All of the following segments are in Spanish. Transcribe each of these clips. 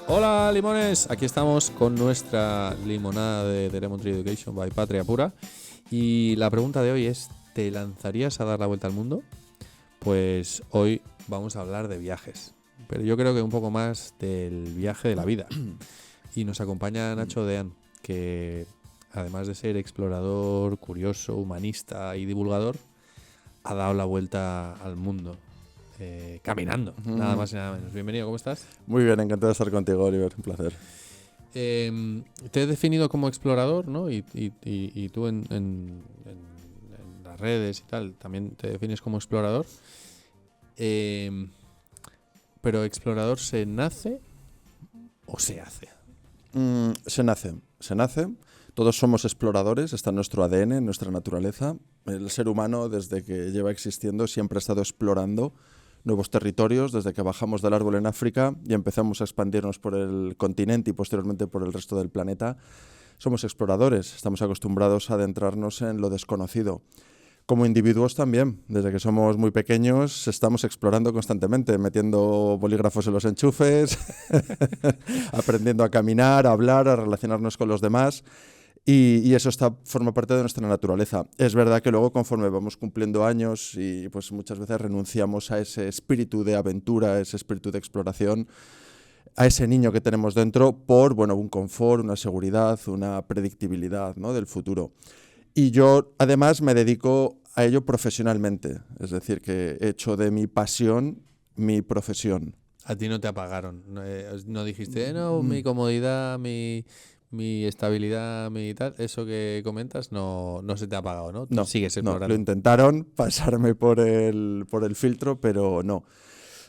Hola limones, aquí estamos con nuestra limonada de Lemon Tree Education by Patria Pura y la pregunta de hoy es, ¿te lanzarías a dar la vuelta al mundo? Pues hoy vamos a hablar de viajes, pero yo creo que un poco más del viaje de la vida y nos acompaña Nacho Dean, que además de ser explorador, curioso, humanista y divulgador, ha dado la vuelta al mundo. Caminando, nada más y nada menos. Bienvenido, ¿cómo estás? Muy bien, encantado de estar contigo, Oliver, un placer. Te he definido como explorador, ¿no? Y tú en las redes y tal también te defines como explorador. Pero explorador ¿se nace o se hace? Se nace. Todos somos exploradores, está en nuestro ADN, en nuestra naturaleza. El ser humano, desde que lleva existiendo, siempre ha estado explorando nuevos territorios, desde que bajamos del árbol en África y empezamos a expandirnos por el continente y posteriormente por el resto del planeta. Somos exploradores, estamos acostumbrados a adentrarnos en lo desconocido. Como individuos también, desde que somos muy pequeños estamos explorando constantemente, metiendo bolígrafos en los enchufes, aprendiendo a caminar, a hablar, a relacionarnos con los demás. Y eso forma parte de nuestra naturaleza. Es verdad que luego, conforme vamos cumpliendo años y pues muchas veces renunciamos a ese espíritu de aventura, a ese espíritu de exploración, a ese niño que tenemos dentro por un confort, una seguridad, una predictibilidad, ¿no?, del futuro. Y yo además me dedico a ello profesionalmente, es decir, que he hecho de mi pasión mi profesión. A ti no te apagaron, no dijiste, no, mi comodidad, mi estabilidad, mi tal, eso que comentas no se te ha apagado, ¿no? Tú No, sigues no, explorando. lo intentaron pasarme por el filtro, pero no.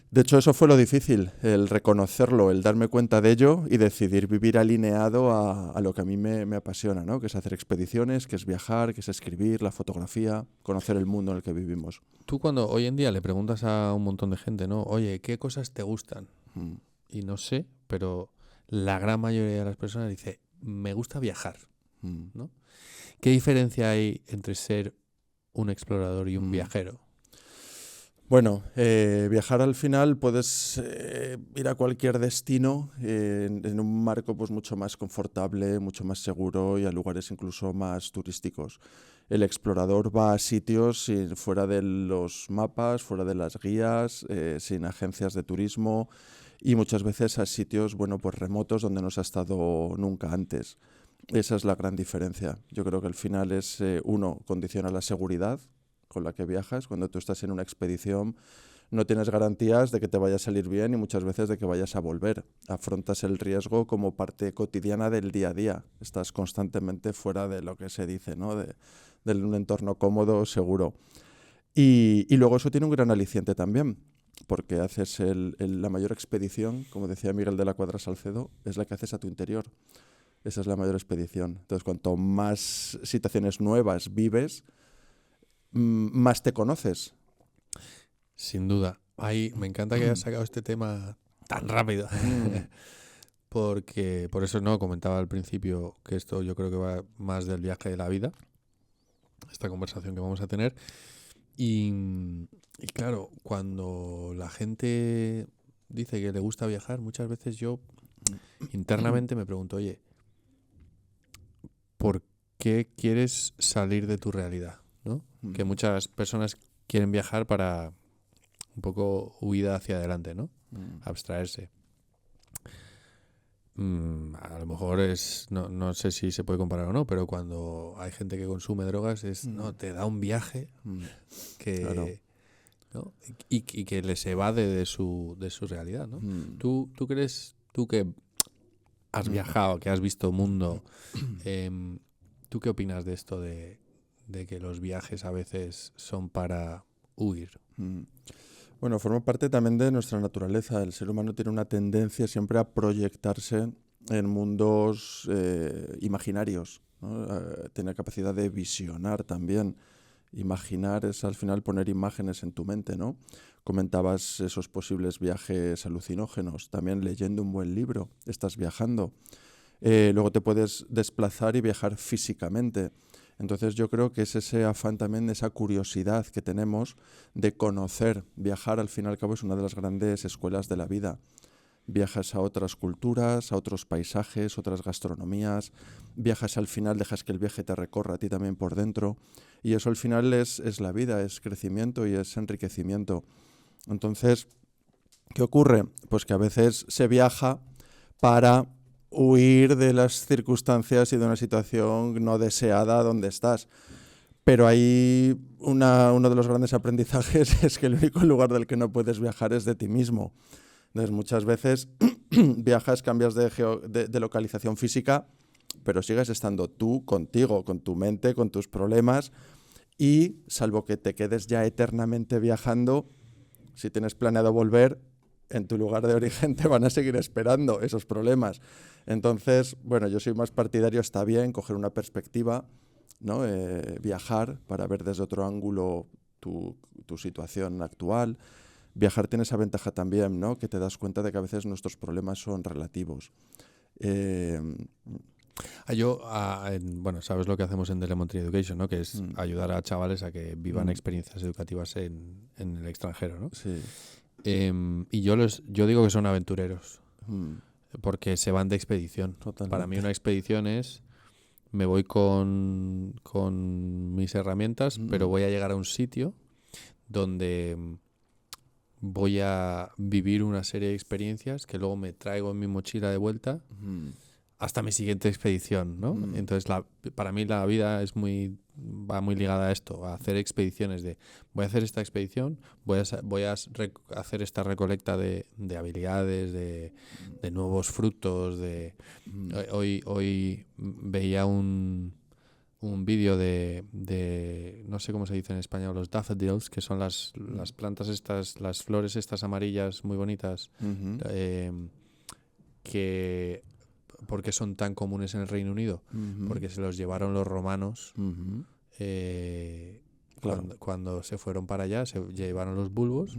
De hecho, eso fue lo difícil, el reconocerlo, el darme cuenta de ello y decidir vivir alineado a lo que a mí me apasiona, ¿no? Que es hacer expediciones, que es viajar, que es escribir, la fotografía, conocer el mundo en el que vivimos. Tú cuando hoy en día le preguntas a un montón de gente, ¿no? Oye, ¿qué cosas te gustan? Mm. Y no sé, pero la gran mayoría de las personas dice, me gusta viajar, ¿no? ¿Qué diferencia hay entre ser un explorador y un viajero? Bueno, viajar al final puedes ir a cualquier destino en un marco pues mucho más confortable, mucho más seguro y a lugares incluso más turísticos. El explorador va a sitios fuera de los mapas, fuera de las guías, sin agencias de turismo y muchas veces a sitios pues remotos donde no se ha estado nunca antes. Esa es la gran diferencia. Yo creo que al final es, uno, condiciona la seguridad con la que viajas. Cuando tú estás en una expedición no tienes garantías de que te vaya a salir bien y muchas veces de que vayas a volver. Afrontas el riesgo como parte cotidiana del día a día. Estás constantemente fuera de lo que se dice, ¿no? De un entorno cómodo, seguro. Y luego eso tiene un gran aliciente también, porque haces la mayor expedición, como decía Miguel de la Cuadra Salcedo, es la que haces a tu interior. Esa es la mayor expedición. Entonces, cuanto más situaciones nuevas vives, más te conoces. Sin duda. Me encanta que hayas sacado este tema tan rápido. Porque por eso no comentaba al principio que esto yo creo que va más del viaje de la vida, esta conversación que vamos a tener. Y claro, cuando la gente dice que le gusta viajar, muchas veces yo internamente me pregunto, oye, ¿por qué quieres salir de tu realidad? ¿No? Que muchas personas quieren viajar para un poco huida hacia adelante, ¿no? Abstraerse. A lo mejor no sé si se puede comparar o no, pero cuando hay gente que consume drogas no, te da un viaje que, Claro. ¿no? y que les evade de su realidad, ¿no? ¿Tú crees, tú que has viajado, que has visto mundo, ¿tú qué opinas de esto de que los viajes a veces son para huir? Bueno, forma parte también de nuestra naturaleza. El ser humano tiene una tendencia siempre a proyectarse en mundos imaginarios, ¿no? Tiene capacidad de visionar también. Imaginar es al final poner imágenes en tu mente, ¿no? Comentabas esos posibles viajes alucinógenos. También leyendo un buen libro, estás viajando. Luego te puedes desplazar y viajar físicamente. Entonces yo creo que es ese afán también, esa curiosidad que tenemos de conocer. Viajar al fin y al cabo es una de las grandes escuelas de la vida. viajas a otras culturas, a otros paisajes, otras gastronomías, viajas al final, dejas que el viaje te recorra a ti también por dentro, y eso al final es la vida, es crecimiento y es enriquecimiento. Entonces, ¿qué ocurre? Pues que a veces se viaja para huir de las circunstancias y de una situación no deseada donde estás. Pero ahí uno de los grandes aprendizajes es que el único lugar del que no puedes viajar es de ti mismo. Entonces, muchas veces viajas, cambias de localización física, pero sigues estando tú contigo, con tu mente, con tus problemas, y salvo que te quedes ya eternamente viajando, si tienes planeado volver, en tu lugar de origen te van a seguir esperando esos problemas. Entonces, bueno, yo soy más partidario, está bien, coger una perspectiva, ¿no? Viajar para ver desde otro ángulo tu situación actual. Viajar tiene esa ventaja también, ¿no? Que te das cuenta de que a veces nuestros problemas son relativos. Bueno, sabes lo que hacemos en The Lemon Tree Education, ¿no? Que es ayudar a chavales a que vivan experiencias educativas en el extranjero, ¿no? Sí. Y yo digo que son aventureros, porque se van de expedición. Totalmente. Para mí una expedición es, me voy con mis herramientas, pero voy a llegar a un sitio donde voy a vivir una serie de experiencias que luego me traigo en mi mochila de vuelta hasta mi siguiente expedición, ¿no? Entonces, para mí la vida va muy ligada a esto, a hacer expediciones voy a hacer esta expedición, voy a hacer esta recolecta de habilidades, de nuevos frutos, hoy veía un vídeo de no sé cómo se dice en español, los daffodils, que son las plantas estas, las flores estas amarillas muy bonitas, que ¿por qué son tan comunes en el Reino Unido? Porque se los llevaron los romanos cuando se fueron para allá, se llevaron los bulbos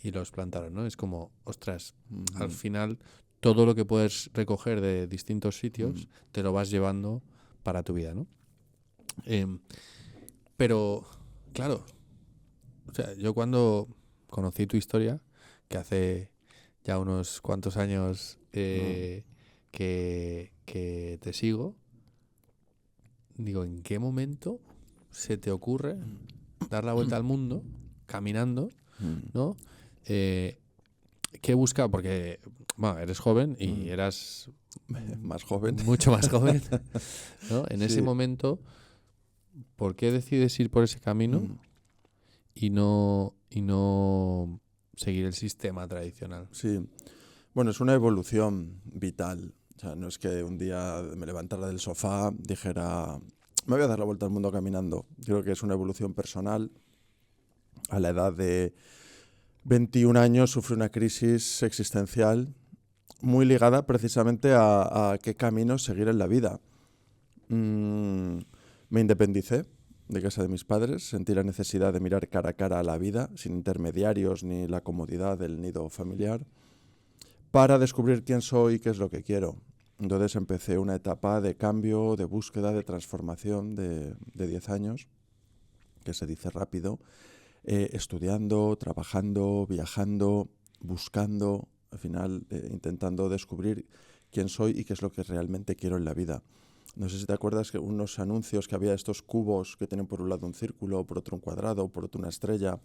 y los plantaron, ¿no? Es como, ostras, al final todo lo que puedes recoger de distintos sitios te lo vas llevando para tu vida, ¿no? Pero, claro, o sea, yo cuando conocí tu historia, que hace ya unos cuantos años que te sigo, digo, ¿en qué momento se te ocurre dar la vuelta al mundo caminando, ¿no? ¿Qué busca? Porque, bueno, eres joven y eras más joven, mucho más joven, ¿no? En ese momento, ¿por qué decides ir por ese camino y no seguir el sistema tradicional? Sí, bueno, es una evolución vital. O sea, no es que un día me levantara del sofá, dijera, me voy a dar la vuelta al mundo caminando. Creo que es una evolución personal. A la edad de 21 años sufrí una crisis existencial muy ligada precisamente a qué camino seguir en la vida. Me independicé de casa de mis padres, sentí la necesidad de mirar cara a cara a la vida, sin intermediarios ni la comodidad del nido familiar, para descubrir quién soy y qué es lo que quiero. Entonces empecé una etapa de cambio, de búsqueda, de transformación de 10 años, que se dice rápido, estudiando, trabajando, viajando, buscando, al final intentando descubrir quién soy y qué es lo que realmente quiero en la vida. No sé si te acuerdas que unos anuncios que había estos cubos que tienen por un lado un círculo, por otro un cuadrado, por otro una estrella.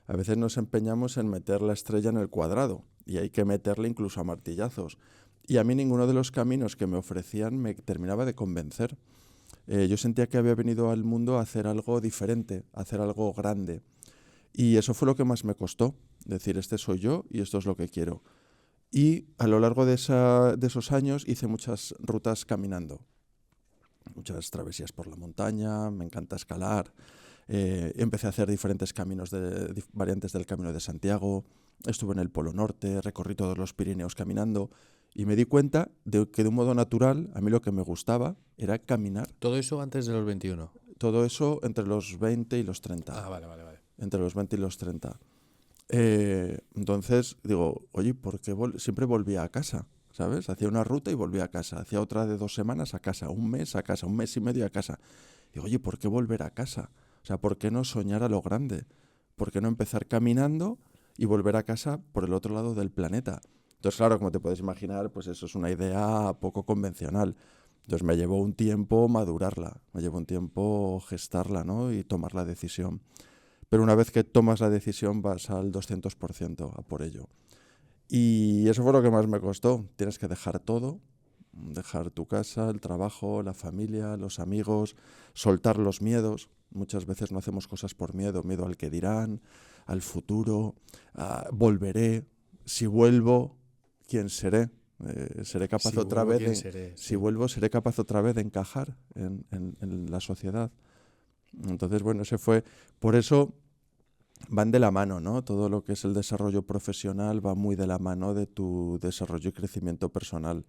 A veces nos empeñamos en meter la estrella en el cuadrado y hay que meterle incluso a martillazos. Y a mí ninguno de los caminos que me ofrecían me terminaba de convencer. Yo sentía que había venido al mundo a hacer algo diferente, a hacer algo grande. Y eso fue lo que más me costó, decir, este soy yo y esto es lo que quiero. Y a lo largo de esos años hice muchas rutas caminando, muchas travesías por la montaña, me encanta escalar. Empecé a hacer diferentes caminos, variantes del Camino de Santiago, estuve en el Polo Norte, recorrí todos los Pirineos caminando y me di cuenta de que de un modo natural a mí lo que me gustaba era caminar. ¿Todo eso antes de los 21? Todo eso entre los 20 y los 30. Ah, vale. Entre los 20 y los 30. Entonces digo, oye, ¿por qué siempre volvía a casa? ¿Sabes? Hacía una ruta y volvía a casa. Hacía otra de 2 semanas a casa, un mes a casa, un mes y medio a casa. Digo, oye, ¿por qué volver a casa? O sea, ¿por qué no soñar a lo grande? ¿Por qué no empezar caminando y volver a casa por el otro lado del planeta? Entonces, claro, como te puedes imaginar, pues eso es una idea poco convencional. Entonces me llevó un tiempo madurarla, me llevó un tiempo gestarla, ¿no? Y tomar la decisión. Pero una vez que tomas la decisión vas al 200% a por ello. Y eso fue lo que más me costó. Tienes que dejar todo, dejar tu casa, el trabajo, la familia, los amigos, soltar los miedos. Muchas veces no hacemos cosas por miedo, miedo al que dirán, al futuro, volveré, si vuelvo, ¿quién seré? Seré capaz Si otra vuelvo, vez ¿quién de, seré? si Sí. vuelvo, seré capaz otra vez de encajar en la sociedad. Entonces, bueno, ese fue, por eso van de la mano, ¿no? Todo lo que es el desarrollo profesional va muy de la mano de tu desarrollo y crecimiento personal.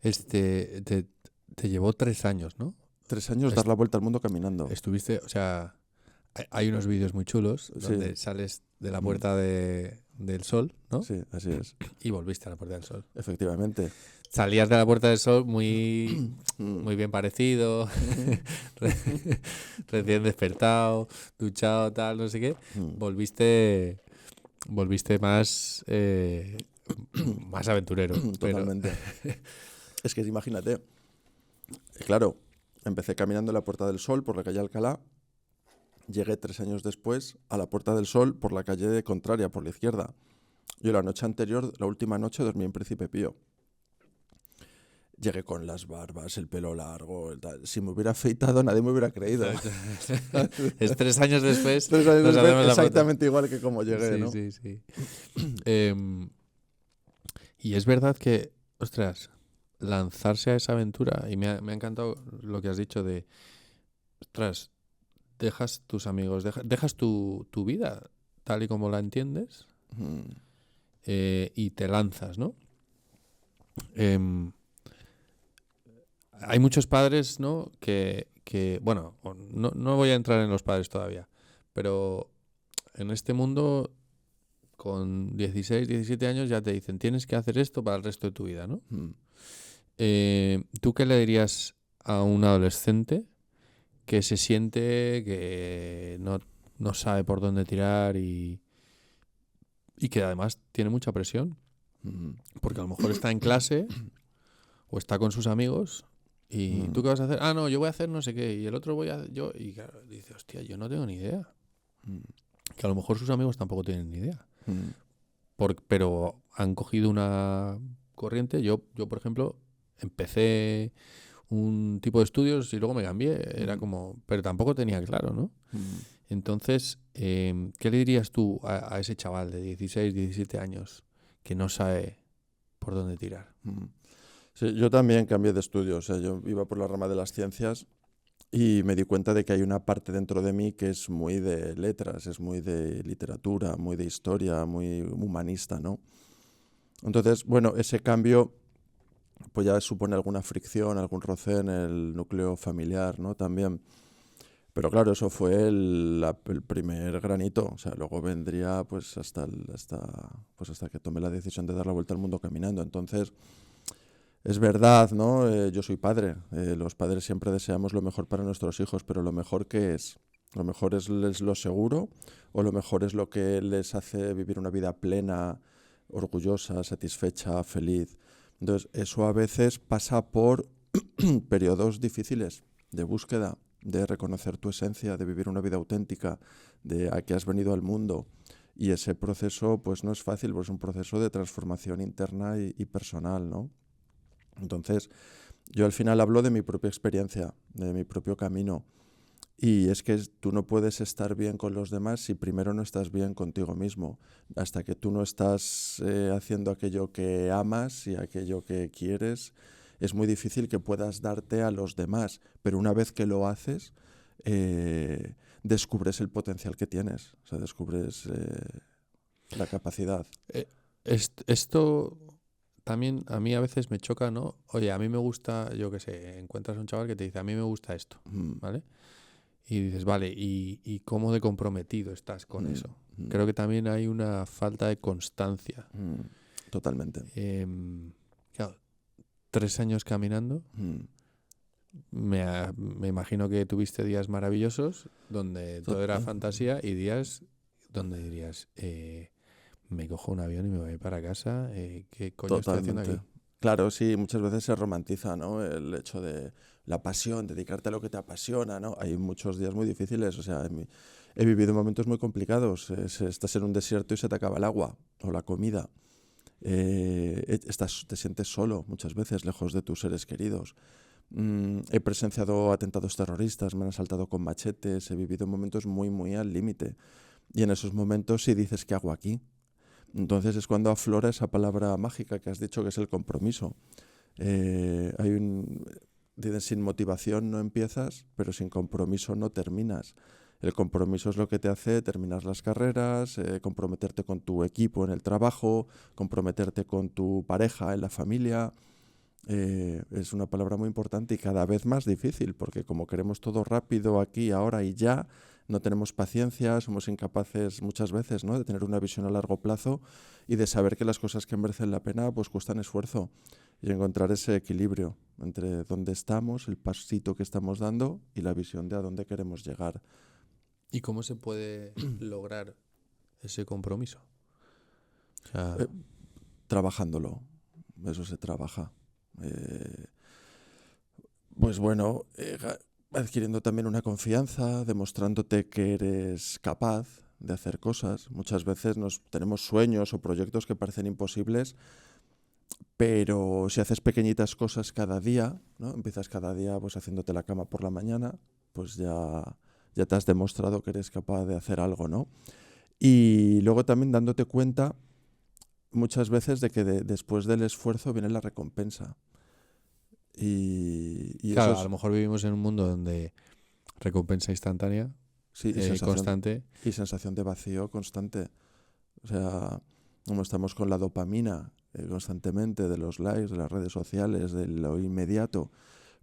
Te llevó 3 años, ¿no? 3 años dar Est- la vuelta al mundo caminando. Estuviste, o sea, hay unos vídeos muy chulos Sí, donde sales de la mm, puerta del sol, ¿no? sí, así es. Y volviste a la puerta del sol. Efectivamente. Salías de la puerta del sol muy, Mm, muy bien parecido, ujú, re- recién despertado, duchado, tal, no sé qué. mm. Volviste más, más aventurero, pero Totalmente. Es que imagínate, claro, empecé caminando en la Puerta del Sol por la calle Alcalá, llegué 3 años después a la Puerta del Sol por la calle contraria, por la izquierda. Yo la noche anterior, la última noche, dormí en Príncipe Pío. Llegué con las barbas, el pelo largo, tal. Si me hubiera afeitado nadie me hubiera creído. es 3 años después 3 años nos después, hacemos la foto. exactamente igual que como llegué, Sí, ¿no? sí, sí. Em, y es verdad que, ostras, lanzarse a esa aventura, y me ha encantado lo que has dicho de, ostras, dejas tus amigos, dejas tu vida tal y como la entiendes, Mm, y te lanzas, ¿no? Em, Hay muchos padres, ¿no? Bueno, no voy a entrar en los padres todavía, pero en este mundo, con 16, 17 años, ya te dicen, tienes que hacer esto para el resto de tu vida, ¿no? mm. ¿Tú qué le dirías a un adolescente que se siente que no sabe por dónde tirar y que además tiene mucha presión? Mm, Porque a lo mejor está en clase o está con sus amigos. ¿Y mm, tú qué vas a hacer? Ah, no, yo voy a hacer no sé qué. Y el otro voy a... Yo, y claro, dice, hostia, yo no tengo ni idea. mm, Que a lo mejor sus amigos tampoco tienen ni idea. mm, Pero han cogido una corriente. Yo, por ejemplo, empecé un tipo de estudios y luego me cambié. Era mm, como... Pero tampoco tenía claro, ¿no? mm, Entonces, ¿qué le dirías tú a ese chaval de 16, 17 años que no sabe por dónde tirar? mm. Sí, yo también cambié de estudio, o sea, yo iba por la rama de las ciencias y me di cuenta de que hay una parte dentro de mí que es muy de letras, es muy de literatura, muy de historia, muy humanista, ¿no? Entonces, bueno, ese cambio pues ya supone alguna fricción, algún roce en el núcleo familiar, ¿no? También. Pero claro, eso fue el primer granito, o sea, luego vendría pues hasta que tomé la decisión de dar la vuelta al mundo caminando. Entonces, es verdad, ¿no? Yo soy padre. Los padres siempre deseamos lo mejor para nuestros hijos, pero lo mejor ¿qué es? Lo mejor es lo seguro o lo mejor es lo que les hace vivir una vida plena, orgullosa, satisfecha, feliz. Entonces, eso a veces pasa por periodos difíciles de búsqueda, de reconocer tu esencia, de vivir una vida auténtica, de a qué has venido al mundo. Y ese proceso, pues no es fácil, pues es un proceso de transformación interna y personal, ¿no? Entonces, yo al final hablo de mi propia experiencia, de mi propio camino. Y es que tú no puedes estar bien con los demás si primero no estás bien contigo mismo. Hasta que tú no estás haciendo aquello que amas y aquello que quieres, es muy difícil que puedas darte a los demás. Pero una vez que lo haces, descubres el potencial que tienes. O sea, descubres la capacidad. Eh, esto también a mí a veces me choca, ¿no? Oye, a mí me gusta, yo qué sé, encuentras a un chaval que te dice, a mí me gusta esto, Mm, ¿vale? Y dices, vale, ¿y cómo de comprometido estás con mm, eso? mm, Creo que también hay una falta de constancia. mm. Totalmente. Claro, 3 años caminando, Mm. me imagino que tuviste días maravillosos donde todo era Tot- fantasía y días donde dirías, me cojo un avión y me voy para casa. ¿Qué coño estoy haciendo aquí? Totalmente. Claro, sí, muchas veces se romantiza, ¿no? El hecho de la pasión, dedicarte a lo que te apasiona, ¿no? Hay muchos días muy difíciles, o sea, he vivido momentos muy complicados. Estás en un desierto y se te acaba el agua o la comida. Te sientes solo muchas veces, lejos de tus seres queridos. He presenciado atentados terroristas, me han asaltado con machetes, he vivido momentos muy, muy al límite. Y en esos momentos sí dices, ¿qué hago aquí? Entonces es cuando aflora esa palabra mágica que has dicho, que es el compromiso. Hay un, Dicen, sin motivación no empiezas, pero sin compromiso no terminas. El compromiso es lo que te hace terminar las carreras, comprometerte con tu equipo en el trabajo, comprometerte con tu pareja en la familia. Es una palabra muy importante y cada vez más difícil, porque como queremos todo rápido, aquí, ahora y ya, no tenemos paciencia, somos incapaces muchas veces, ¿no?, de tener una visión a largo plazo y de saber que las cosas que merecen la pena pues cuestan esfuerzo, y encontrar ese equilibrio entre dónde estamos, el pasito que estamos dando y la visión de a dónde queremos llegar. ¿Y cómo se puede lograr ese compromiso? O sea, Eh, Trabajándolo, eso se trabaja. Eh, Pues bueno, adquiriendo también una confianza, demostrándote que eres capaz de hacer cosas. Muchas veces tenemos sueños o proyectos que parecen imposibles, pero si haces pequeñitas cosas cada día, ¿no? Empiezas cada día pues haciéndote la cama por la mañana, pues ya te has demostrado que eres capaz de hacer algo, ¿no? Y luego también dándote cuenta muchas veces de que después del esfuerzo viene la recompensa. Y eso claro, a lo es, mejor vivimos en un mundo donde recompensa instantánea, sí, constante. y sensación de vacío constante. O sea, como estamos con la dopamina constantemente de los likes, de las redes sociales, de lo inmediato,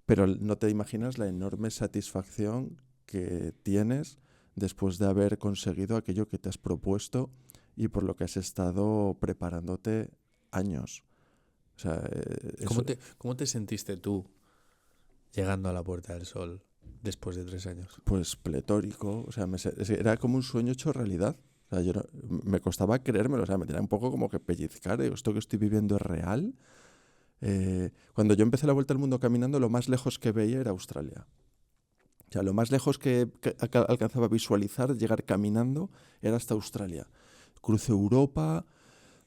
pero no te imaginas la enorme satisfacción que tienes después de haber conseguido aquello que te has propuesto y por lo que has estado preparándote años. O sea, eso, ¿Cómo te sentiste tú llegando a la Puerta del Sol después de 3 años? pues pletórico, o sea, era como un sueño hecho realidad. O sea, me costaba creérmelo, o sea, me tenía un poco como que pellizcar, digo, ¿esto que estoy viviendo es real? Cuando yo empecé la vuelta al mundo caminando, lo más lejos que veía era Australia. O sea, lo más lejos que alcanzaba a visualizar llegar caminando era hasta Australia. Crucé Europa,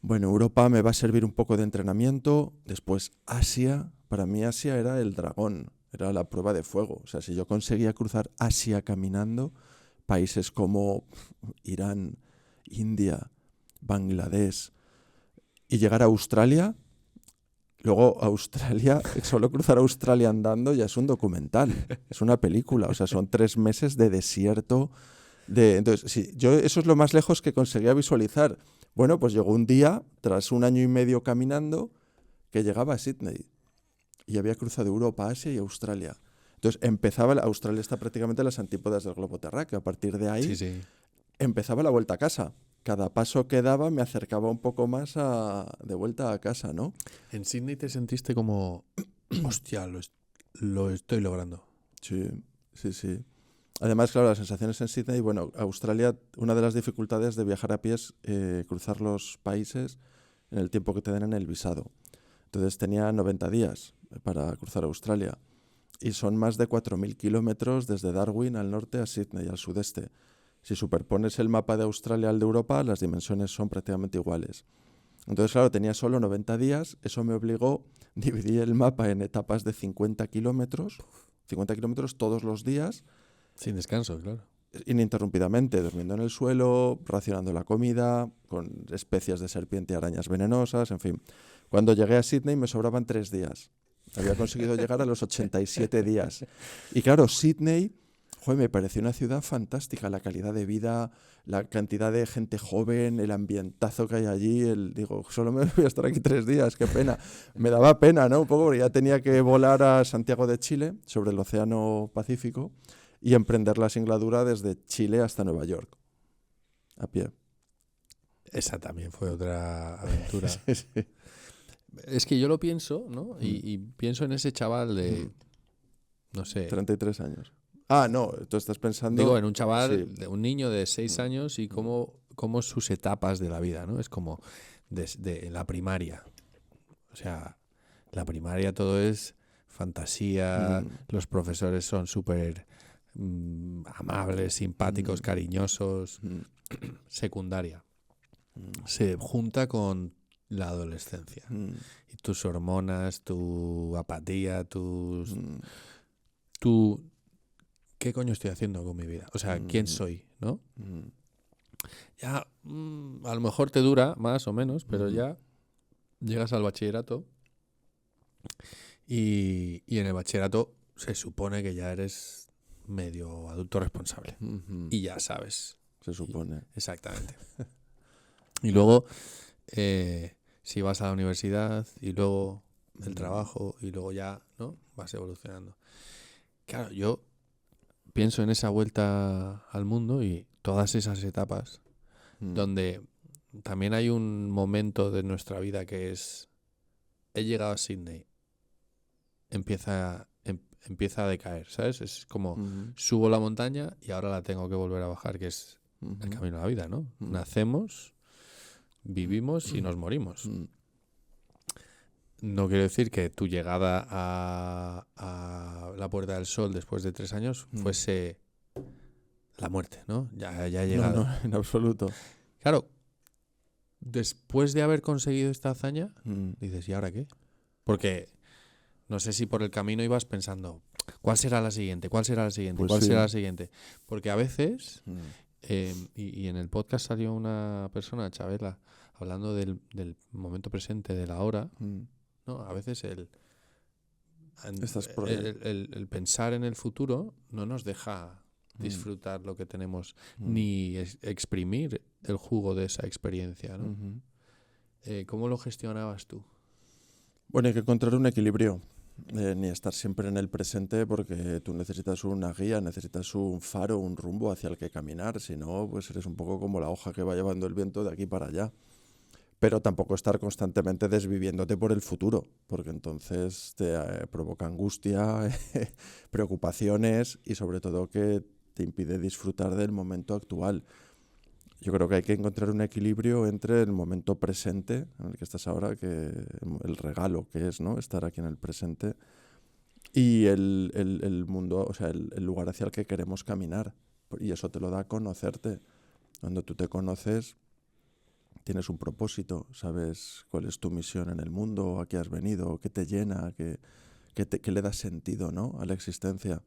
bueno, Europa me va a servir un poco de entrenamiento, después Asia, para mí Asia era el dragón, era la prueba de fuego. O sea, si yo conseguía cruzar Asia caminando, países como Irán, India, Bangladesh, y llegar a Australia, luego Australia, solo cruzar Australia andando ya es un documental, es una película, o sea, son 3 meses de desierto. Entonces, sí, eso es lo más lejos que conseguía visualizar. Bueno, pues llegó un día, tras un año y medio caminando, que llegaba a Sydney y había cruzado Europa, Asia y Australia. Entonces Australia está prácticamente en las antípodas del globo terráqueo. A partir de Sí, ahí sí. empezaba la vuelta a casa. Cada paso que daba me acercaba un poco más de vuelta a casa, ¿no? En Sydney te sentiste como, hostia, lo estoy logrando. Sí, sí, sí. Además, claro, las sensaciones en Sydney, bueno, Australia, una de las dificultades de viajar a pie es cruzar los países en el tiempo que te den en el visado. Entonces tenía 90 días para cruzar Australia y son más de 4.000 kilómetros desde Darwin al norte a Sydney al sudeste. Si superpones el mapa de Australia al de Europa, las dimensiones son prácticamente iguales. Entonces, claro, tenía solo 90 días, eso me obligó a dividir el mapa en etapas de 50 kilómetros todos los días, Sin descanso, claro. ininterrumpidamente, durmiendo en el suelo, racionando la comida, con especies de serpiente y arañas venenosas, en fin. Cuando llegué a Sydney me sobraban 3 días. Había conseguido llegar a los 87 días. Y claro, Sydney, joder, me pareció una ciudad fantástica. La calidad de vida, la cantidad de gente joven, el ambientazo que hay allí. Digo, solo me voy a estar aquí 3 días, qué pena. Me daba pena, ¿no? Un poco, porque ya tenía que volar a Santiago de Chile, sobre el Océano Pacífico, y emprender la singladura desde Chile hasta Nueva York, a pie. Esa también fue otra aventura. Sí, sí. Es que yo lo pienso, ¿no? Y pienso en ese chaval de, Mm. no sé, 33 años. Ah, no, tú estás pensando... digo, en un chaval, Sí. un niño de 6 años y cómo como sus etapas de la vida, ¿no? Es como desde la primaria. O sea, la primaria todo es fantasía, los profesores son súper amables, simpáticos, cariñosos. Secundaria. Se junta con la adolescencia. Y tus hormonas, tu apatía, tu... ¿Qué coño estoy haciendo con mi vida? O sea, ¿quién soy? ¿No? Ya, a lo mejor te dura más o menos, pero ya llegas al bachillerato y en el bachillerato se supone que ya eres medio adulto responsable. Y ya sabes. Se supone. Exactamente. Y luego, si vas a la universidad y luego el trabajo y luego ya, ¿no? Vas evolucionando. Claro, yo pienso en esa vuelta al mundo y todas esas etapas donde también hay un momento de nuestra vida que es, he llegado a Sydney, empieza a decaer, ¿sabes? Es como subo la montaña y ahora la tengo que volver a bajar, que es el camino de la vida, ¿no? Nacemos, vivimos y nos morimos. No quiero decir que tu llegada a la Puerta del Sol después de 3 años fuese la muerte, ¿no? Ya he llegado. No, en absoluto. Claro, después de haber conseguido esta hazaña, dices, ¿y ahora qué? Porque no sé si por el camino ibas pensando, ¿cuál será la siguiente? ¿Cuál será la siguiente? Pues ¿Cuál sí. será la siguiente? Porque a veces, y en el podcast salió una persona, Chabela, hablando del momento presente, de la hora, ¿no? A veces el pensar en el futuro no nos deja disfrutar lo que tenemos, ni exprimir el jugo de esa experiencia, ¿no? ¿Cómo lo gestionabas tú? Bueno, hay que encontrar un equilibrio, ni estar siempre en el presente, porque tú necesitas una guía, necesitas un faro, un rumbo hacia el que caminar, si no, pues eres un poco como la hoja que va llevando el viento de aquí para allá. Pero tampoco estar constantemente desviviéndote por el futuro, porque entonces te provoca angustia, preocupaciones y sobre todo que te impide disfrutar del momento actual. Yo creo que hay que encontrar un equilibrio entre el momento presente en el que estás ahora, que el regalo que es, ¿no? Estar aquí en el presente, y el mundo, o sea, el lugar hacia el que queremos caminar. Y eso te lo da conocerte. Cuando tú te conoces, tienes un propósito, sabes cuál es tu misión en el mundo, a qué has venido, qué te llena, qué le da sentido, ¿no? A la existencia.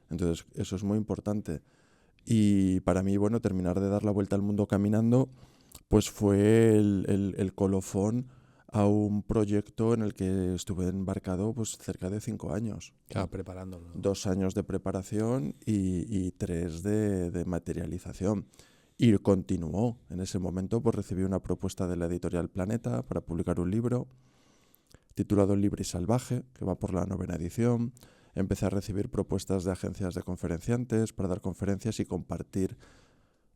Entonces, eso es muy importante. Y para mí, bueno, terminar de dar la vuelta al mundo caminando, pues fue el colofón a un proyecto en el que estuve embarcado pues cerca de 5 años. Claro, preparándolo. 2 años de preparación y 3 de materialización. Y continuó. En ese momento pues recibí una propuesta de la editorial Planeta para publicar un libro titulado Libre y Salvaje, que va por la 9ª edición. Empecé a recibir propuestas de agencias de conferenciantes para dar conferencias y compartir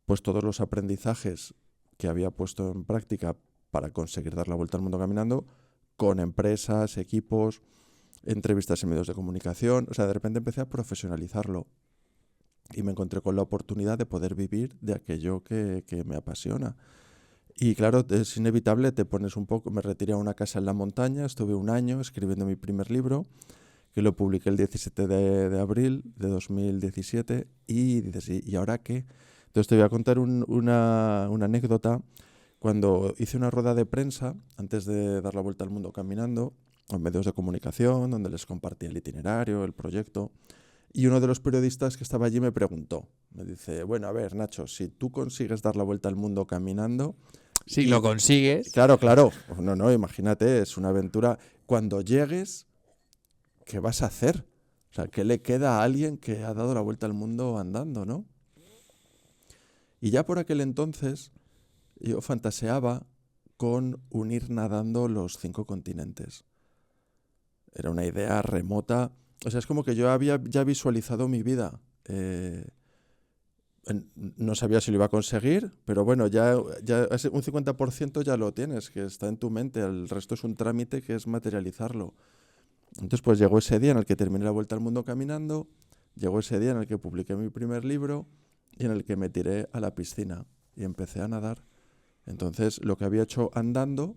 pues todos los aprendizajes que había puesto en práctica para conseguir dar la vuelta al mundo caminando con empresas, equipos, entrevistas en medios de comunicación. O sea, de repente empecé a profesionalizarlo y me encontré con la oportunidad de poder vivir de aquello que me apasiona. Y claro, es inevitable, te pones un poco... Me retiré a una casa en la montaña, estuve 1 año escribiendo mi primer libro, que lo publiqué el 17 de abril de 2017, y dices, ¿y ahora qué? Entonces te voy a contar una anécdota. Cuando hice una rueda de prensa, antes de dar la vuelta al mundo caminando, en medios de comunicación, donde les compartí el itinerario, el proyecto, y uno de los periodistas que estaba allí me preguntó, me dice, bueno, a ver, Nacho, si tú consigues dar la vuelta al mundo caminando... Si lo consigues... Claro. No, imagínate, es una aventura. Cuando llegues, ¿qué vas a hacer? O sea, ¿qué le queda a alguien que ha dado la vuelta al mundo andando, no? Y ya por aquel entonces yo fantaseaba con unir nadando los 5 continentes. Era una idea remota. O sea, es como que yo había ya visualizado mi vida. No sabía si lo iba a conseguir, pero bueno, ya un 50% ya lo tienes, que está en tu mente. El resto es un trámite que es materializarlo. Entonces, pues llegó ese día en el que terminé la vuelta al mundo caminando, llegó ese día en el que publiqué mi primer libro y en el que me tiré a la piscina. y empecé a nadar. Entonces, lo que había hecho andando,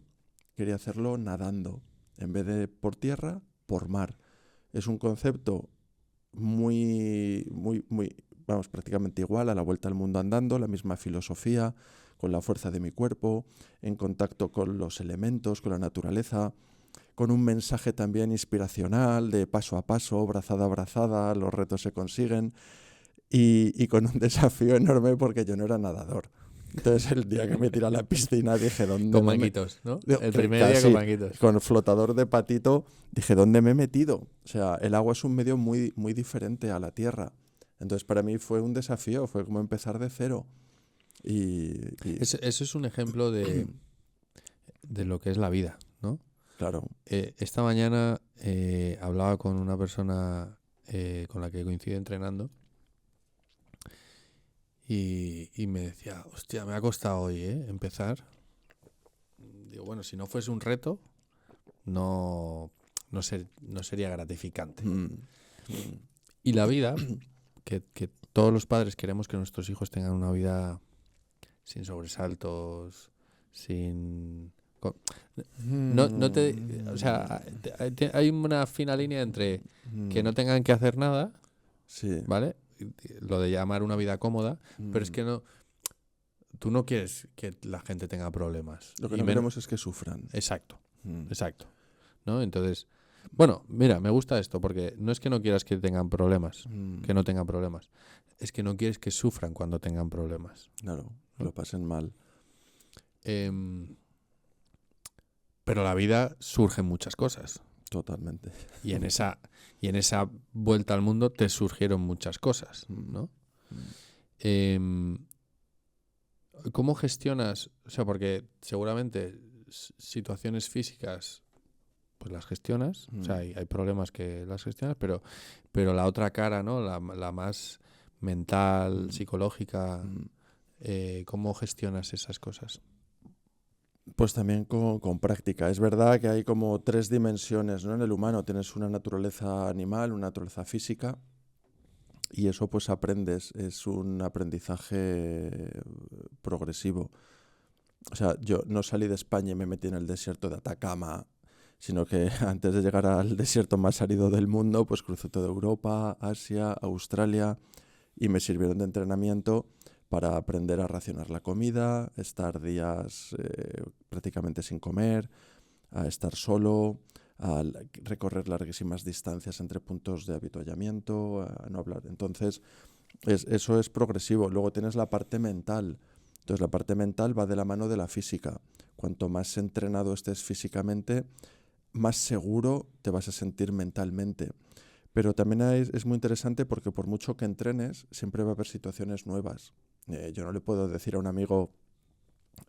quería hacerlo nadando. En vez de por tierra, por mar. Es un concepto vamos, prácticamente igual a la vuelta al mundo andando, la misma filosofía, con la fuerza de mi cuerpo, en contacto con los elementos, con la naturaleza, con un mensaje también inspiracional de paso a paso, brazada a brazada, los retos se consiguen, y con un desafío enorme porque yo no era nadador. Entonces el día que me tiré a la piscina dije, ¿dónde Con me manguitos, ¿no? Digo, El primer día con manguitos. con el flotador de patito, dije, ¿dónde me he metido? O sea, el agua es un medio muy, muy diferente a la tierra. Entonces, para mí fue un desafío, fue como empezar de cero. Eso es un ejemplo de lo que es la vida, ¿no? Claro. Esta mañana hablaba con una persona con la que coincide entrenando y me decía, hostia, me ha costado hoy empezar. Digo, bueno, si no fuese un reto, no sería gratificante. Y la vida, que todos los padres queremos que nuestros hijos tengan una vida sin sobresaltos, sin... o sea, hay una fina línea entre que no tengan que hacer nada, Sí. ¿vale? Lo de llamar una vida cómoda, pero es que no... Tú no quieres que la gente tenga problemas. Lo que no queremos es que sufran. Exacto, exacto. ¿No? Entonces, bueno, mira, me gusta esto porque no es que no quieras que tengan problemas, que no tengan problemas. Es que no quieres que sufran cuando tengan problemas. Claro, que lo pasen mal. Pero la vida surgen muchas cosas. Totalmente. Y en esa vuelta al mundo te surgieron muchas cosas, ¿no? ¿Cómo gestionas? O sea, porque seguramente situaciones físicas pues las gestionas, o sea, hay problemas que las gestionas, pero la otra cara, ¿no? La más mental, psicológica, ¿cómo gestionas esas cosas? Pues también con práctica. Es verdad que hay como 3 dimensiones, ¿no? En el humano tienes una naturaleza animal, una naturaleza física, y eso pues aprendes, es un aprendizaje progresivo. O sea, yo no salí de España y me metí en el desierto de Atacama, sino que antes de llegar al desierto más árido del mundo, pues crucé toda Europa, Asia, Australia, y me sirvieron de entrenamiento para aprender a racionar la comida, estar días prácticamente sin comer, a estar solo, a recorrer larguísimas distancias entre puntos de avituallamiento, a no hablar. Entonces, eso es progresivo. Luego tienes la parte mental. Entonces, la parte mental va de la mano de la física. Cuanto más entrenado estés físicamente, más seguro te vas a sentir mentalmente. Pero también es muy interesante porque por mucho que entrenes, siempre va a haber situaciones nuevas. Yo no le puedo decir a un amigo,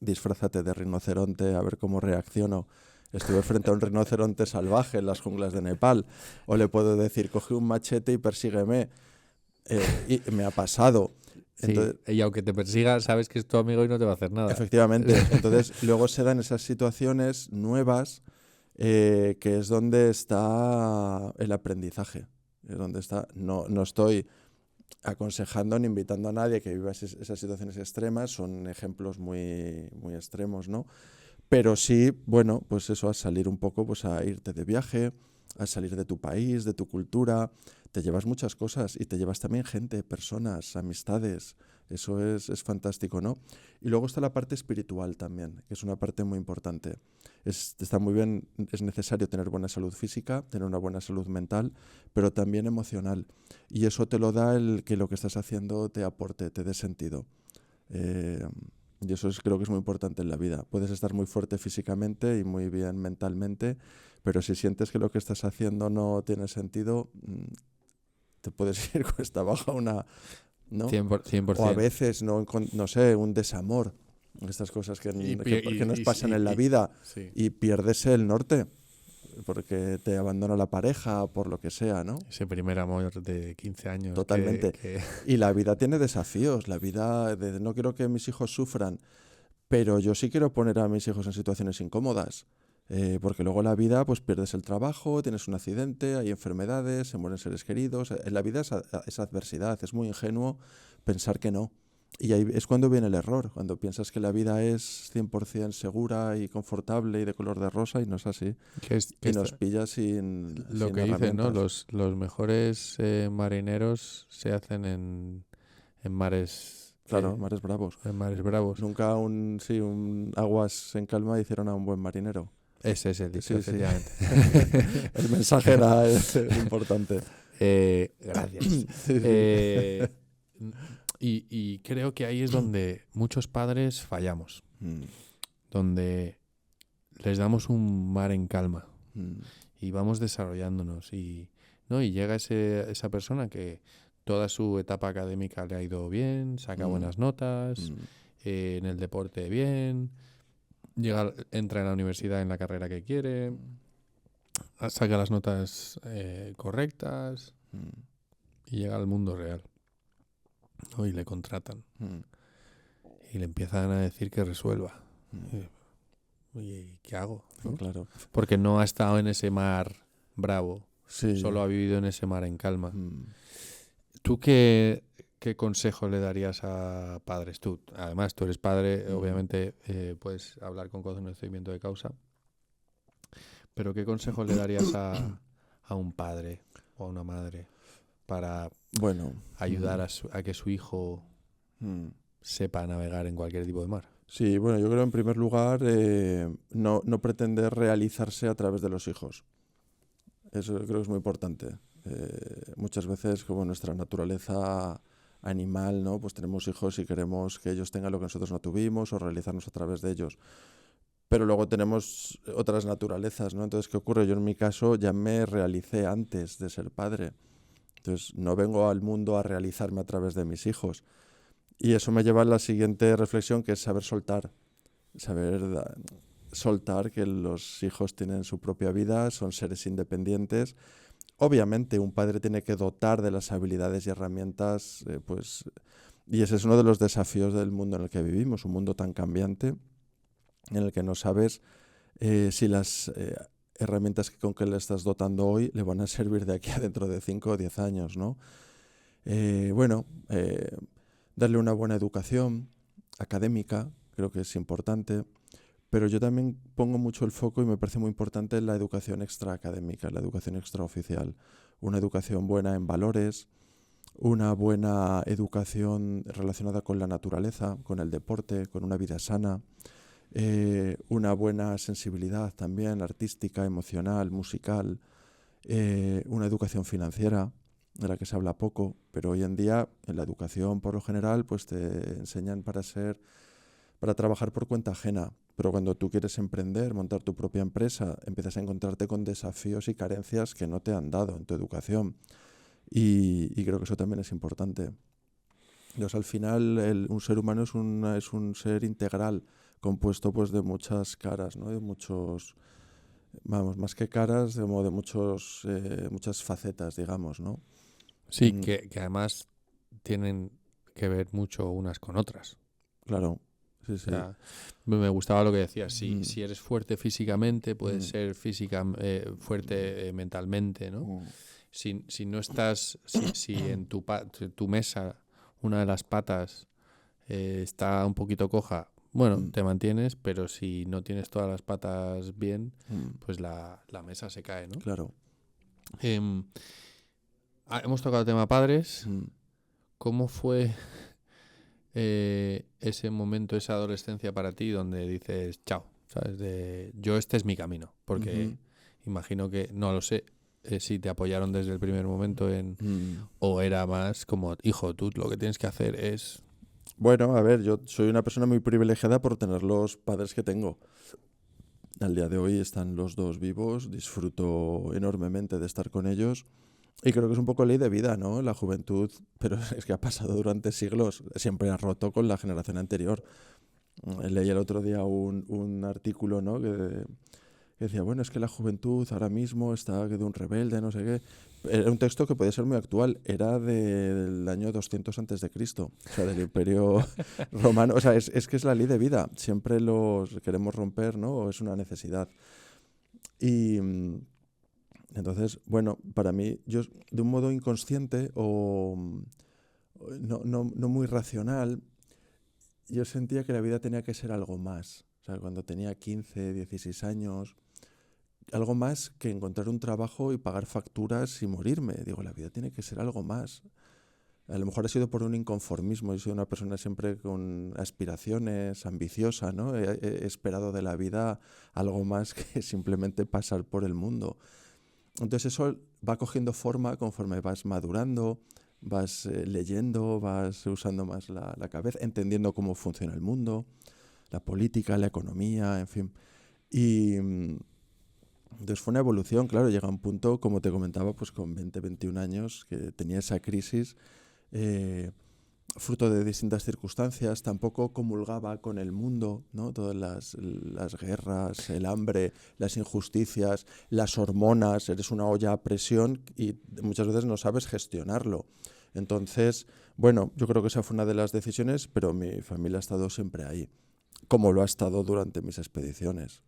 disfrázate de rinoceronte a ver cómo reacciono. Estuve frente a un rinoceronte salvaje en las junglas de Nepal. O le puedo decir, coge un machete y persígueme. Y me ha pasado. Sí, entonces, y aunque te persiga, sabes que es tu amigo y no te va a hacer nada. Efectivamente. Entonces, luego se dan esas situaciones nuevas que es donde está el aprendizaje. Es donde está. No estoy aconsejando ni invitando a nadie que viva esas situaciones extremas. Son ejemplos muy, muy extremos, ¿no? Pero sí, bueno, pues eso, a salir un poco, pues a irte de viaje, a salir de tu país, de tu cultura. Te llevas muchas cosas y te llevas también gente, personas, amistades. Eso es fantástico, ¿no? Y luego está la parte espiritual también, que es una parte muy importante. Está muy bien, es necesario tener buena salud física, tener una buena salud mental, pero también emocional. Y eso te lo da el que lo que estás haciendo te aporte, te dé sentido. Y eso creo que es muy importante en la vida. Puedes estar muy fuerte físicamente y muy bien mentalmente, pero si sientes que lo que estás haciendo no tiene sentido, te puedes ir cuesta abajo una... ¿no? 100%. O a veces, no sé, un desamor. Estas cosas que nos pasan en la vida sí. Y pierdes el norte porque te abandona la pareja, por lo que sea, ¿no? Ese primer amor de 15 años. Totalmente. Y la vida tiene desafíos. La vida, no quiero que mis hijos sufran, pero yo sí quiero poner a mis hijos en situaciones incómodas. Porque luego la vida, pues pierdes el trabajo, tienes un accidente, hay enfermedades, se mueren seres queridos. En la vida es adversidad, es muy ingenuo pensar que no. Y ahí es cuando viene el error, cuando piensas que la vida es 100% segura y confortable y de color de rosa y no es así. Que Y nos pilla sin, lo sin que dicen, ¿no? herramientas. Los mejores marineros se hacen en mares, Claro, mares bravos. en mares bravos. Nunca un aguas en calma hicieron a un buen marinero. Ese es el dicho, Sí, sí. efectivamente. El mensaje era importante. Gracias. Sí, sí. Y creo que ahí es donde muchos padres fallamos, Mm, donde les damos un mar en calma mm, y vamos desarrollándonos ¿no? Y llega esa persona que toda su etapa académica le ha ido bien, saca mm, buenas notas, mm, en el deporte bien, entra en la universidad en la carrera que quiere, saca las notas correctas mm, y llega al mundo real, ¿no? Y le contratan mm, y le empiezan a decir que resuelva. mm. Oye, ¿qué hago? ¿No? Claro. Porque no ha estado en ese mar bravo, Sí. solo ha vivido en ese mar en calma. Mm, ¿Tú qué consejo le darías a padres? Tú, además, tú eres padre, mm. obviamente puedes hablar con conocimiento de causa, pero ¿qué consejo le darías a un padre o a una madre para Bueno. ayudar a que su hijo Mm. sepa navegar en cualquier tipo de mar? Sí, bueno, yo creo en primer lugar no pretender realizarse a través de los hijos. Eso creo que es muy importante. Muchas veces, como nuestra naturaleza animal, ¿no? Pues tenemos hijos y queremos que ellos tengan lo que nosotros no tuvimos o realizarnos a través de ellos. Pero luego tenemos otras naturalezas, ¿no? Entonces, ¿qué ocurre? Yo en mi caso ya me realicé antes de ser padre. Entonces, no vengo al mundo a realizarme a través de mis hijos. Y eso me lleva a la siguiente reflexión, que es saber soltar. Soltar que los hijos tienen su propia vida, son seres independientes. Obviamente, un padre tiene que dotar de las habilidades y herramientas, y ese es uno de los desafíos del mundo en el que vivimos, un mundo tan cambiante, en el que no sabes si las herramientas con que le estás dotando hoy le van a servir de aquí a dentro de 5 o 10 años, ¿no? Bueno, darle una buena educación académica, creo que es importante, pero yo también pongo mucho el foco y me parece muy importante la educación extraacadémica, la educación extraoficial, una educación buena en valores, una buena educación relacionada con la naturaleza, con el deporte, con una vida sana, una buena sensibilidad también artística, emocional, musical, una educación financiera, de la que se habla poco, pero hoy en día en la educación por lo general pues te enseñan para trabajar por cuenta ajena, pero cuando tú quieres emprender, montar tu propia empresa, empiezas a encontrarte con desafíos y carencias que no te han dado en tu educación y creo que eso también es importante. Entonces, al final un ser humano es un ser integral, compuesto pues de muchas caras, ¿no? De muchos, vamos, más que caras, de muchas facetas, digamos, ¿no? Sí, que además tienen que ver mucho unas con otras. Claro, sí, O sí. sea, me gustaba lo que decías. Mm, Si eres fuerte físicamente, puedes mm, ser fuerte mentalmente, ¿no? mm, Si no estás, si en tu mesa una de las patas está un poquito coja, bueno, mm, te mantienes, pero si no tienes todas las patas bien, mm, pues la mesa se cae, ¿no? claro. Em, hemos tocado el tema padres. Mm, ¿Cómo fue ese momento, esa adolescencia para ti donde dices, chao, ¿sabes? Este es mi camino, porque ujú, imagino que, no lo sé, si te apoyaron desde el primer momento mm. o era más como, hijo, tú lo que tienes que hacer es... Bueno, a ver, yo soy una persona muy privilegiada por tener los padres que tengo. Al día de hoy están los dos vivos, disfruto enormemente de estar con ellos y creo que es un poco ley de vida, ¿no? La juventud, pero es que ha pasado durante siglos, siempre ha roto con la generación anterior. Leí el otro día un artículo, ¿no? Que decía, bueno, es que la juventud ahora mismo está de un rebelde, no sé qué. Era un texto que podía ser muy actual, era del año 200 antes de Cristo, o sea, del Imperio Romano. O sea, es que es la ley de vida, siempre los queremos romper, ¿no? O es una necesidad. Y entonces, bueno, para mí, yo de un modo inconsciente o no muy racional, yo sentía que la vida tenía que ser algo más. O sea, cuando tenía 15, 16 años, algo más que encontrar un trabajo y pagar facturas y morirme. Digo, la vida tiene que ser algo más. A lo mejor ha sido por un inconformismo. Yo soy una persona siempre con aspiraciones, ambiciosa, ¿no? He esperado de la vida algo más que simplemente pasar por el mundo. Entonces eso va cogiendo forma conforme vas madurando, vas leyendo, vas usando más la cabeza, entendiendo cómo funciona el mundo, la política, la economía, en fin. Y entonces fue una evolución, claro, llega un punto, como te comentaba, pues con 20, 21 años, que tenía esa crisis, fruto de distintas circunstancias, tampoco comulgaba con el mundo, ¿no? Todas las guerras, el hambre, las injusticias, las hormonas, eres una olla a presión y muchas veces no sabes gestionarlo. Entonces, bueno, yo creo que esa fue una de las decisiones, pero mi familia ha estado siempre ahí, como lo ha estado durante mis expediciones.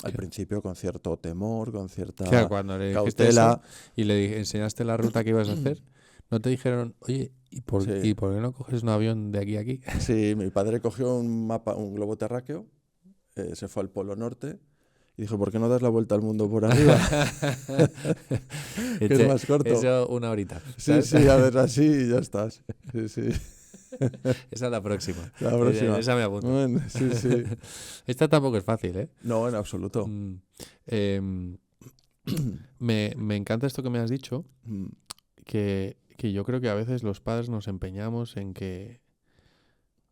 Al principio con cierto temor, con cierta Claro, cuando le dijiste cautela. eso y le enseñaste la ruta que ibas a hacer, ¿no te dijeron, oye, ¿y por Sí, qué no coges un avión de aquí a aquí? sí, mi padre cogió un mapa, un globo terráqueo, se fue al Polo Norte y dijo, ¿por qué no das la vuelta al mundo por arriba? Que es más corto. Eso una horita, Sí, ¿sabes? sí, a ver, así y ya estás. Sí, sí. Esa es la próxima. La próxima. Esa me apunto. Bueno, sí, sí. Esta tampoco es fácil, ¿eh? No, en absoluto. Em, me encanta esto que me has dicho, que yo creo que a veces los padres nos empeñamos en que,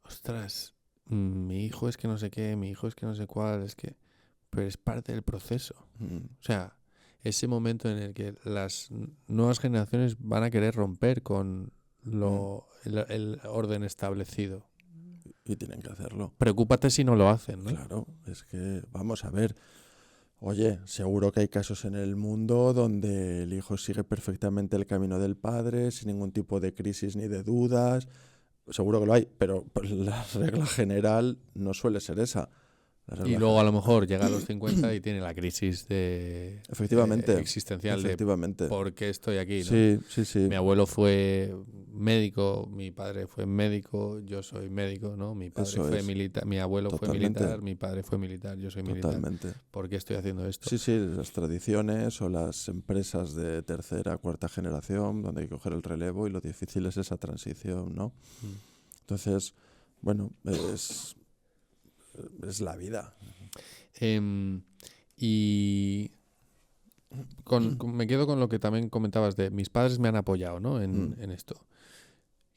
ostras, mi hijo es que no sé qué, mi hijo es que no sé cuál, es que... Pero es parte del proceso. O sea, ese momento en el que las nuevas generaciones van a querer romper con el orden establecido. Y tienen que hacerlo. Preocúpate si no lo hacen, ¿no? Claro, es que, vamos a ver, oye, seguro que hay casos en el mundo donde el hijo sigue perfectamente el camino del padre, sin ningún tipo de crisis ni de dudas. Seguro que lo hay, pero la regla general no suele ser esa. Y luego a lo mejor llega a los 50 y tiene la crisis Efectivamente, existencial efectivamente. de por qué estoy aquí, ¿no? Sí, sí, sí. Mi abuelo fue médico, mi padre fue médico, yo soy médico, ¿no? Mi padre Eso fue es. militar, mi abuelo Totalmente. fue militar, mi padre fue militar, yo soy militar. Totalmente. ¿Por qué estoy haciendo esto? Sí, sí, las tradiciones o las empresas de tercera, cuarta generación, donde hay que coger el relevo y lo difícil es esa transición, ¿no? Entonces, bueno, es la vida. Y me quedo con lo que también comentabas de mis padres me han apoyado, ¿no? En esto.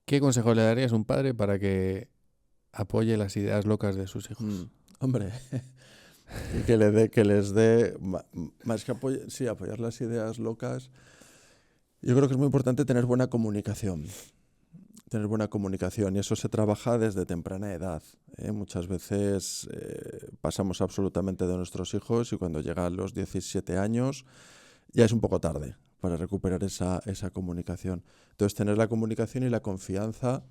¿Qué consejo le darías a un padre para que apoye las ideas locas de sus hijos? Hombre, que les dé, más que apoyar las ideas locas, yo creo que es muy importante tener buena comunicación. Tener buena comunicación y eso se trabaja desde temprana edad. Muchas veces pasamos absolutamente de nuestros hijos y cuando llegan los 17 años ya es un poco tarde para recuperar esa comunicación. Entonces tener la comunicación y la confianza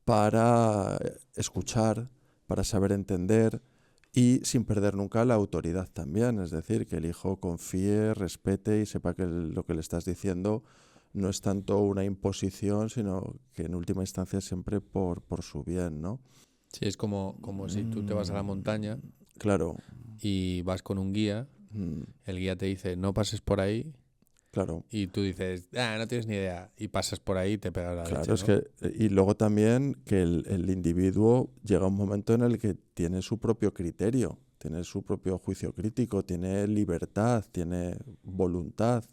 para escuchar, para saber entender y sin perder nunca la autoridad también. Es decir, que el hijo confíe, respete y sepa que lo que le estás diciendo no es tanto una imposición, sino que en última instancia siempre por su bien, ¿no? Sí, es como si tú te vas a la montaña. Claro. Y vas con un guía, el guía te dice, no pases por ahí. Claro. Y tú dices, no tienes ni idea. Y pasas por ahí y te pegas la leche, Claro, es ¿no? que, y luego también que el individuo llega a un momento en el que tiene su propio criterio, tiene su propio juicio crítico, tiene libertad, tiene voluntad.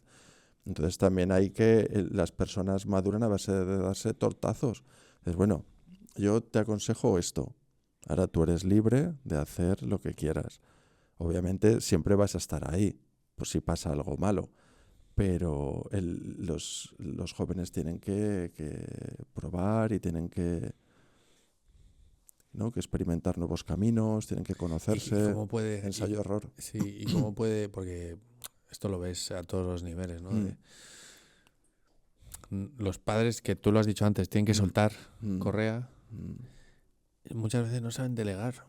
Entonces también hay que, las personas maduran a base de darse tortazos. Entonces, bueno, yo te aconsejo esto. Ahora tú eres libre de hacer lo que quieras. Obviamente siempre vas a estar ahí, por si pasa algo malo. Pero los jóvenes tienen que probar y tienen ¿no? que experimentar nuevos caminos, tienen que conocerse. ¿Y cómo puede? Ensayo-error. Sí, y cómo puede, porque esto lo ves a todos los niveles, ¿no? Los padres, que tú lo has dicho antes, tienen que soltar correa. Muchas veces no saben delegar.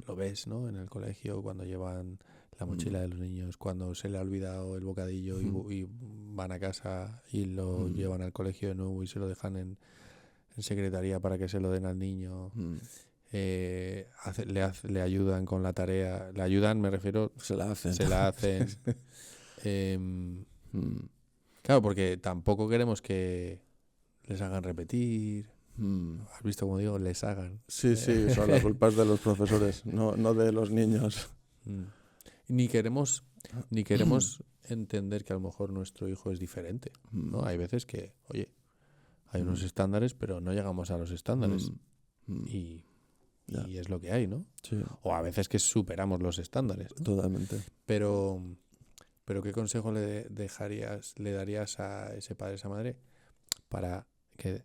Lo ves, ¿no? En el colegio, cuando llevan la mochila de los niños, cuando se le ha olvidado el bocadillo y van a casa y lo llevan al colegio de nuevo y se lo dejan en secretaría para que se lo den al niño. le ayudan con la tarea. Le ayudan, me refiero, Se la hacen. se la hacen. Em, Mm, claro, porque tampoco queremos que les hagan repetir. mm. ¿Has visto cómo digo? Les hagan. Sí, sí, son las culpas de los profesores, no de los niños. Mm. Ni queremos, ni queremos entender que a lo mejor nuestro hijo es diferente, ¿no? Hay veces que, oye, hay unos estándares, pero no llegamos a los estándares. Y, Ya. y es lo que hay, ¿no? Sí, O a veces que superamos los estándares, ¿no? totalmente. Pero ¿qué consejo le darías a ese padre, a esa madre, para que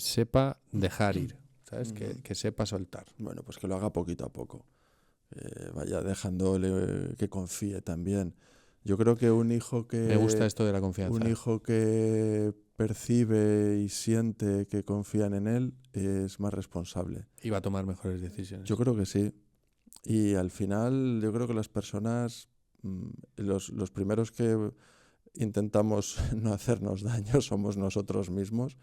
sepa dejar ir, ¿sabes? Que sepa soltar. Bueno, pues que lo haga poquito a poco. Vaya dejándole que confíe también. Yo creo que un hijo Me gusta que esto de la confianza. percibe y siente que confían en él es más responsable. Y va a tomar mejores decisiones. Yo creo que sí. Y al final yo creo que las personas, los primeros que intentamos no hacernos daño somos nosotros mismos.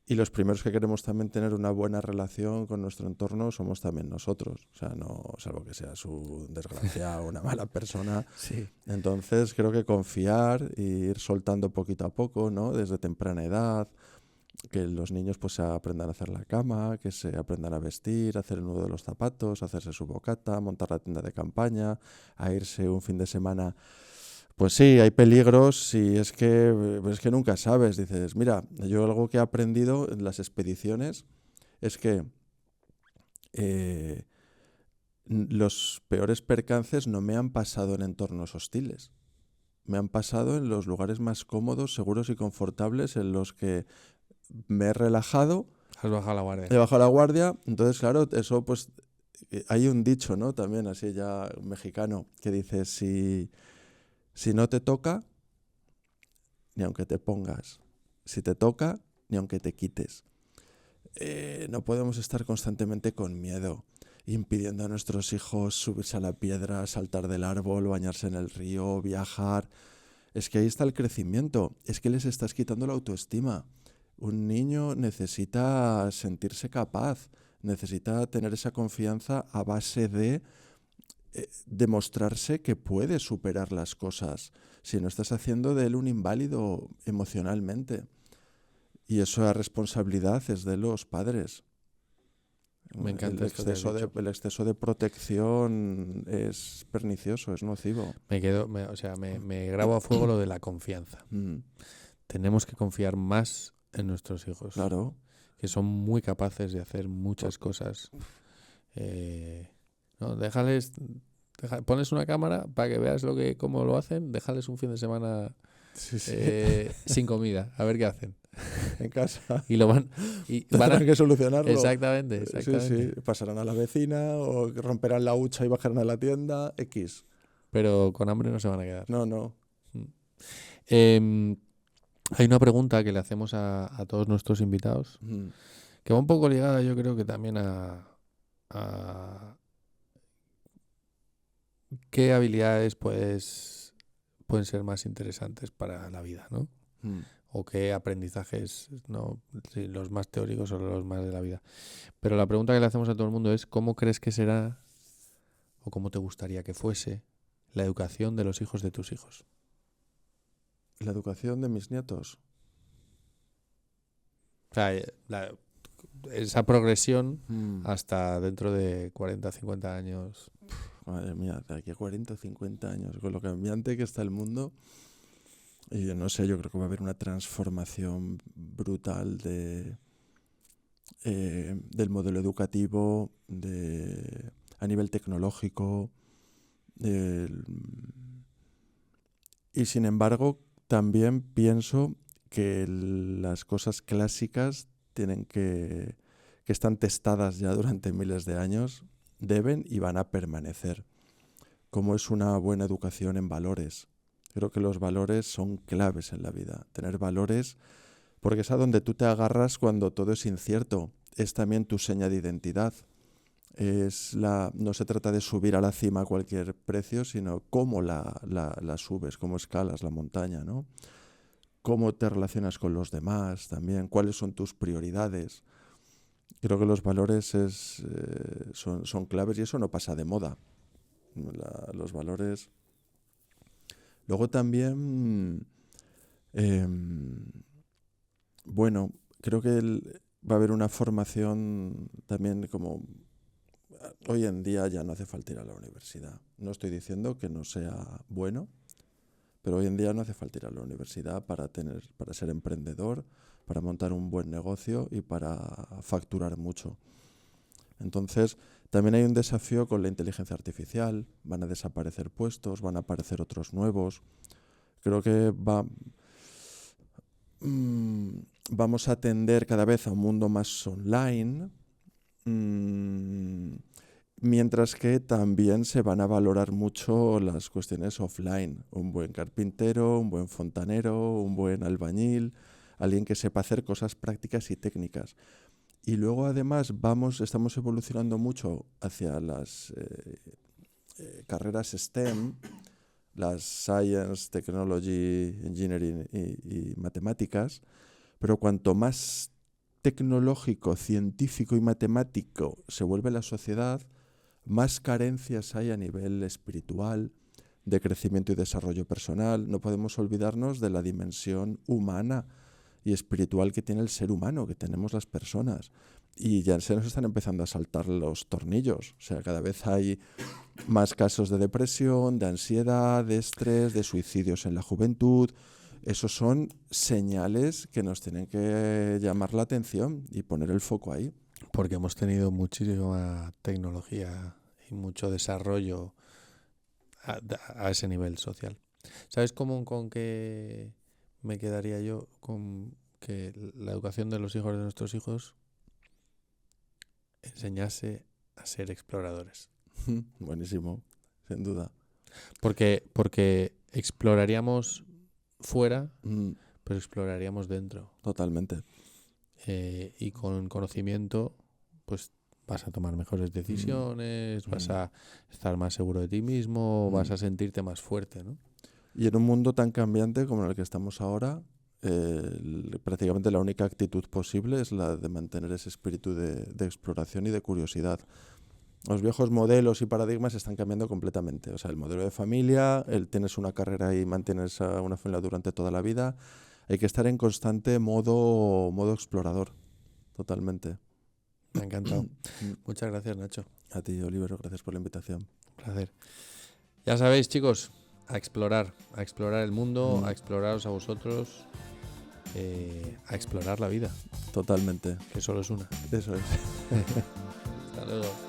Y los primeros que queremos también tener una buena relación con nuestro entorno somos también nosotros. O sea, no, salvo que seas un desgraciado o una mala persona. Sí. Entonces creo que confiar e ir soltando poquito a poco, ¿no? Desde temprana edad, que los niños pues aprendan a hacer la cama, que se aprendan a vestir, a hacer el nudo de los zapatos, a hacerse su bocata, montar la tienda de campaña, a irse un fin de semana. Pues sí, hay peligros y es que nunca sabes. Dices, mira, yo algo que he aprendido en las expediciones es que los peores percances no me han pasado en entornos hostiles. Me han pasado en los lugares más cómodos, seguros y confortables en los que me he relajado. Has bajado la guardia. He bajado la guardia. Entonces, claro, eso pues hay un dicho, ¿no? También así ya mexicano que dice, si no te toca, ni aunque te pongas. Si te toca, ni aunque te quites. No podemos estar constantemente con miedo, impidiendo a nuestros hijos subirse a la piedra, saltar del árbol, bañarse en el río, viajar. Es que ahí está el crecimiento. Es que les estás quitando la autoestima. Un niño necesita sentirse capaz, necesita tener esa confianza a base de demostrarse que puede superar las cosas, si no estás haciendo de él un inválido emocionalmente. Y eso la responsabilidad es de los padres. Me encanta el esto que has exceso, dicho. el exceso de protección es pernicioso, es nocivo. Me grabo a fuego lo de la confianza. Tenemos que confiar más en nuestros hijos. Claro. Que son muy capaces de hacer muchas cosas. No, pones una cámara para que veas cómo lo hacen, déjales un fin de semana sin comida, a ver qué hacen en casa. Y van a que solucionarlo. Exactamente. Sí. Pasarán a la vecina o romperán la hucha y bajarán a la tienda, X. Pero con hambre no se van a quedar. No. Hay una pregunta que le hacemos a todos nuestros invitados, que va un poco ligada, yo creo que también a qué habilidades pueden ser más interesantes para la vida, ¿no? O qué aprendizajes, ¿no? Si los más teóricos o los más de la vida. Pero la pregunta que le hacemos a todo el mundo es ¿cómo crees que será o cómo te gustaría que fuese la educación de los hijos de tus hijos? La educación de mis nietos. O sea, esa progresión hasta dentro de 40, 50 años. Madre mía, de aquí a 40 o 50 años, con lo cambiante que está el mundo, y yo no sé, yo creo que va a haber una transformación brutal del modelo educativo, a nivel tecnológico, y sin embargo también pienso que las cosas clásicas que están testadas ya durante miles de años, deben y van a permanecer. Como es una buena educación en valores. Creo que los valores son claves en la vida. Tener valores, porque es a donde tú te agarras cuando todo es incierto. Es también tu seña de identidad. No se trata de subir a la cima a cualquier precio, sino cómo la subes, cómo escalas la montaña, ¿no? Cómo te relacionas con los demás también, cuáles son tus prioridades. Creo que los valores son claves y eso no pasa de moda. Los valores. Luego también, bueno, creo que va a haber una formación también como... Hoy en día ya no hace falta ir a la universidad. No estoy diciendo que no sea bueno, pero hoy en día no hace falta ir a la universidad para ser emprendedor, para montar un buen negocio y para facturar mucho. Entonces, también hay un desafío con la inteligencia artificial. Van a desaparecer puestos, van a aparecer otros nuevos. Creo que vamos a tender cada vez a un mundo más online, mientras que también se van a valorar mucho las cuestiones offline. Un buen carpintero, un buen fontanero, un buen albañil, alguien que sepa hacer cosas prácticas y técnicas. Y luego además estamos evolucionando mucho hacia las carreras STEM, las Science, Technology, Engineering y matemáticas, pero cuanto más tecnológico, científico y matemático se vuelve la sociedad, más carencias hay a nivel espiritual, de crecimiento y desarrollo personal. No podemos olvidarnos de la dimensión humana y espiritual que tiene el ser humano, que tenemos las personas. Y ya se nos están empezando a saltar los tornillos. O sea, cada vez hay más casos de depresión, de ansiedad, de estrés, de suicidios en la juventud. Esos son señales que nos tienen que llamar la atención y poner el foco ahí. Porque hemos tenido muchísima tecnología y mucho desarrollo a ese nivel social. ¿Sabes con qué me quedaría yo? Con que la educación de los hijos de nuestros hijos enseñase a ser exploradores. Buenísimo, sin duda. Porque exploraríamos fuera, pero exploraríamos dentro. Totalmente. Y con conocimiento, pues vas a tomar mejores decisiones, vas a estar más seguro de ti mismo, vas a sentirte más fuerte, ¿no? Y en un mundo tan cambiante como en el que estamos ahora, prácticamente la única actitud posible es la de mantener ese espíritu de exploración y de curiosidad. Los viejos modelos y paradigmas están cambiando completamente. O sea, el modelo de familia, tienes una carrera y mantienes una familia durante toda la vida. Hay que estar en constante modo explorador, totalmente. Me ha encantado. Muchas gracias, Nacho. A ti, Oliver, gracias por la invitación. Un placer. Ya sabéis, chicos, a explorar el mundo, a exploraros a vosotros, a explorar la vida. Totalmente. Que solo es una. Eso es. Hasta luego.